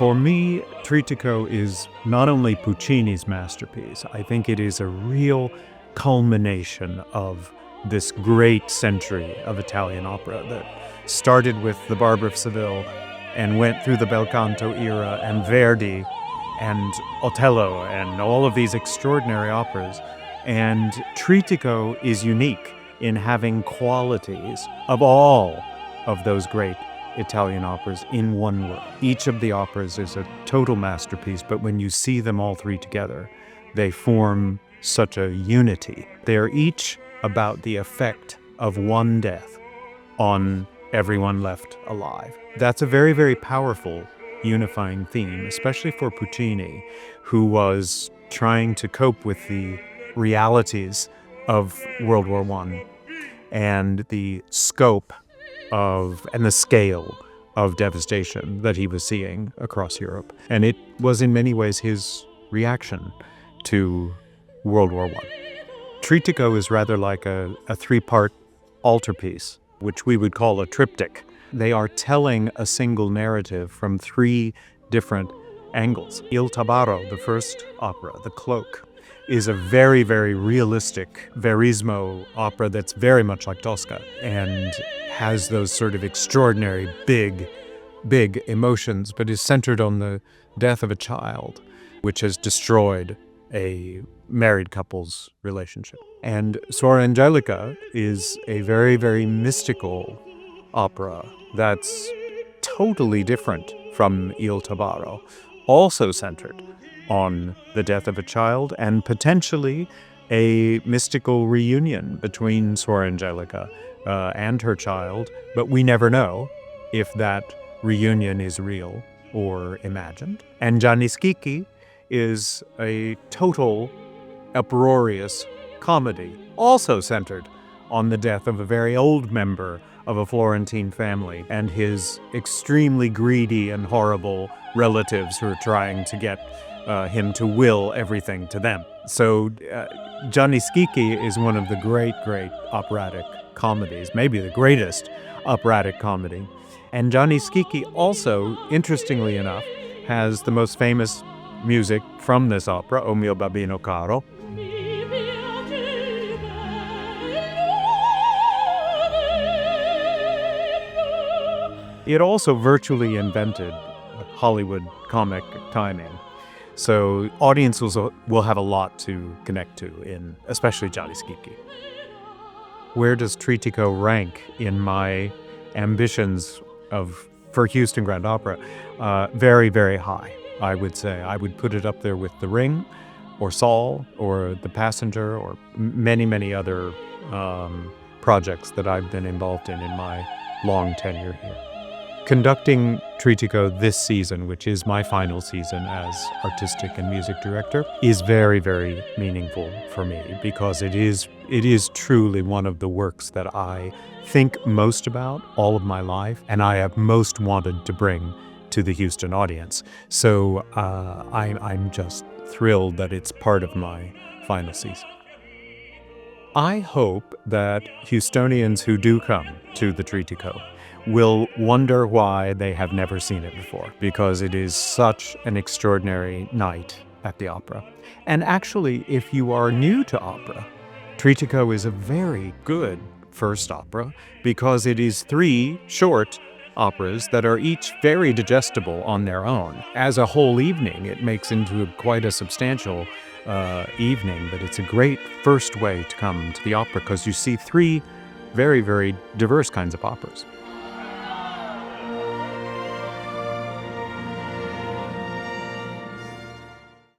For me, Trittico is not only Puccini's masterpiece, I think it is a real culmination of this great century of Italian opera that started with The Barber of Seville and went through the bel canto era and Verdi and Otello and all of these extraordinary operas. And Trittico is unique in having qualities of all of those great Italian operas in one work. Each of the operas is a total masterpiece, but when you see them all three together, they form such a unity. They are each about the effect of one death on everyone left alive. That's a very, very powerful unifying theme, especially for Puccini, who was trying to cope with the realities of World War I and the scope and the scale of devastation that he was seeing across Europe. And it was in many ways his reaction to World War I. Trittico is rather like a three-part altarpiece, which we would call a triptych. They are telling a single narrative from three different angles. Il Tabarro, the first opera, The Cloak, is a very, very realistic verismo opera that's very much like Tosca and has those sort of extraordinary big emotions, but is centered on the death of a child, which has destroyed a married couple's relationship. And Suor Angelica is a very, very mystical opera that's totally different from Il Tabarro, also centered on the death of a child and potentially a mystical reunion between Suor Angelica and her child, but we never know if that reunion is real or imagined. And Gianni Schicchi is a total uproarious comedy, also centered on the death of a very old member of a Florentine family and his extremely greedy and horrible relatives who are trying to get him to will everything to them. So Gianni Schicchi is one of the great operatic comedies, maybe the greatest operatic comedy. And Gianni Schicchi also, interestingly enough, has the most famous music from this opera, O mio babbino caro. It also virtually invented Hollywood comic timing. So audiences will have a lot to connect to in especially Gianni Schicchi. Where does Trittico rank in my ambitions for Houston Grand Opera? Very, very high, I would say. I would put it up there with The Ring or Saul or The Passenger or many, many other projects that I've been involved in my long tenure here. Conducting Trittico this season, which is my final season as artistic and music director, is very, very meaningful for me because it is truly one of the works that I think most about all of my life and I have most wanted to bring to the Houston audience. So I'm just thrilled that it's part of my final season. I hope that Houstonians who do come to the Trittico will wonder why they have never seen it before, because it is such an extraordinary night at the opera. And actually, if you are new to opera, Trittico is a very good first opera because it is three short operas that are each very digestible on their own. As a whole evening, it makes into quite a substantial evening, but it's a great first way to come to the opera because you see three very, very diverse kinds of operas.